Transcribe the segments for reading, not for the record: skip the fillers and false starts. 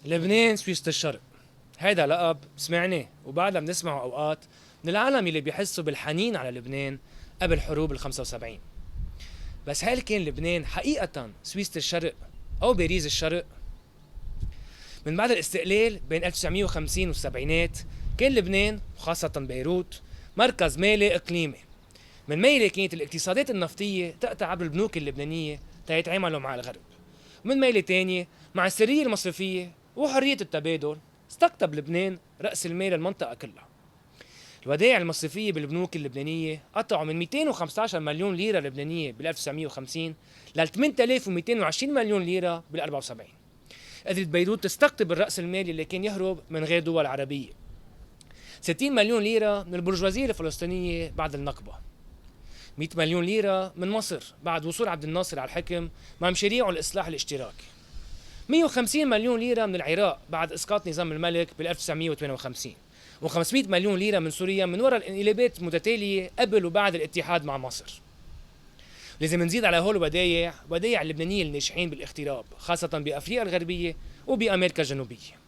لبنان سويسة الشرق، هيدا لقب سمعناه وبعدها بنسمعه اوقات من العالم اللي بيحسوا بالحنين على لبنان قبل حروب ال 75. بس هل كان لبنان حقيقة سويسة الشرق أو باريس الشرق؟ من بعد الاستقلال بين 1950 والسبعينات كان لبنان وخاصة بيروت مركز مالي إقليمي. من ميلة كانت الاقتصادات النفطية تقطع عبر البنوك اللبنانية تيتعاملوا مع الغرب، ومن ميلة تانية مع السرية المصرفية وحرية التبادل استقطب لبنان رأس المال المنطقة كلها. الودائع المصرفية بالبنوك اللبنانية قطعوا من 215 مليون ليرة لبنانية بال 1950 ل 8220 مليون ليرة بال 74. قدرت بيروت تستقطب الرأس المالي اللي كان يهرب من غير دول عربية، 60 مليون ليرة من البرجوازية الفلسطينية بعد النكبة، 100 مليون ليرة من مصر بعد وصول عبد الناصر على الحكم مع مشاريعه الإصلاح الاشتراكي، 150 مليون ليرة من العراق بعد إسقاط نظام الملك بال 1958، و500 مليون ليرة من سوريا من وراء الانقلابات المتتالية قبل وبعد الاتحاد مع مصر. لازم نزيد على هول ودايع اللبنانيين الناجحين بالاغتراب خاصة بأفريقيا الغربية وبأمريكا الجنوبية.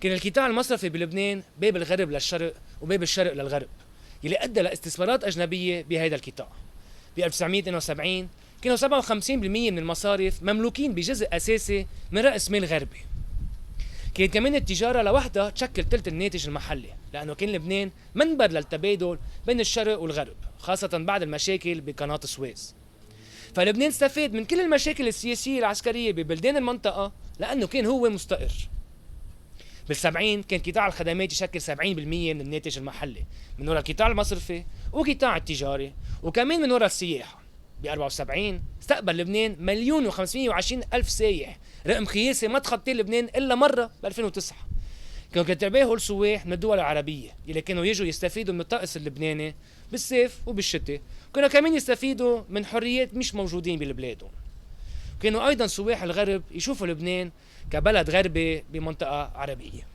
كان القطاع المصرفي بلبنان باب الغرب للشرق وباب الشرق للغرب، يلي أدى لاستثمارات أجنبية بهذا القطاع. ب 1972 كانوا 57% من المصارف مملوكين بجزء أساسي من رأس مال غربي. كانت كمان التجارة لوحدها تشكل ثلث الناتج المحلي، لأنه كان لبنان منبر للتبادل بين الشرق والغرب خاصة بعد المشاكل بقناة السويس. فلبنان استفاد من كل المشاكل السياسية العسكرية ببلدان المنطقة لأنه كان هو مستقر. بال70 كان قطاع الخدمات يشكل 70% من الناتج المحلي من وراء القطاع المصرفي وقطاع التجاري وكمان من وراء السياحة. ب 74 استقبل لبنان 1,520,000 سايح، رقم قياسي ما تخطيه لبنان إلا مرة ب 2009. كانوا كترباهوا السواح من الدول العربية اللي كانوا يجوا يستفيدوا من الطقس اللبناني بالصيف وبالشتاء، كانوا كمان يستفيدوا من حريات مش موجودين ببلادهم. كانوا أيضا سواح الغرب يشوفوا لبنان كبلد غربي بمنطقة عربية.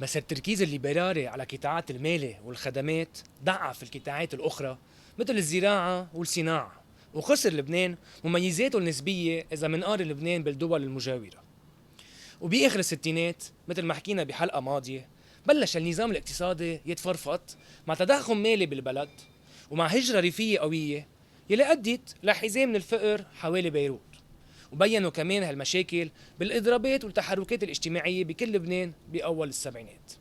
بس التركيز الليبرالي على قطاعات المالي والخدمات ضعف القطاعات الأخرى مثل الزراعة والصناعة، وخسر لبنان مميزاته النسبية إذا منقارن لبنان بالدول المجاورة. وبآخر الستينات مثل ما حكينا بحلقة ماضية بلش النظام الاقتصادي يتفرفط مع تضخم مالي بالبلد ومع هجرة ريفية قوية يلي أدت لحزام من الفقر حوالي بيروت. وبينوا كمان هالمشاكل بالإضرابات والتحركات الاجتماعية بكل لبنان بأول السبعينات.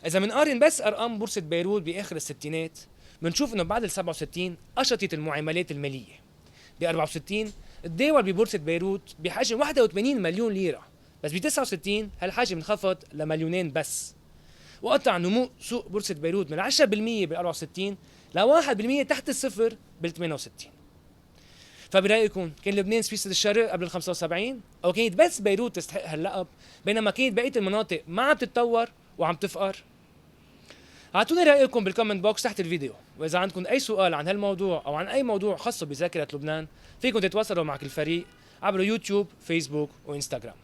إذا منقارن بس أرقام بورصة بيروت بآخر الستينات منشوف إنه بعد ال 67 قشطت المعاملات المالية. ب 64 تداول ببورصة بيروت بحجم 81 مليون ليرة، بس ب 69 هالحجم انخفض لمليونين بس. وقطع نمو سوق بورصة بيروت من 10% بال 64 ل 1% تحت الصفر بال 68. فبرأيكم كان لبنان سويسة الشرق قبل ال 75 أو كانت بس بيروت تستحق هاللقب بينما كانت بقية المناطق ما عم تتطور وعم تفقر؟ اعطوني رأيكم بالكومنت بوكس تحت الفيديو، وإذا عندكم أي سؤال عن هالموضوع أو عن أي موضوع خاص بذاكرة لبنان فيكم تتواصلوا مع الفريق عبر يوتيوب، فيسبوك وإنستغرام.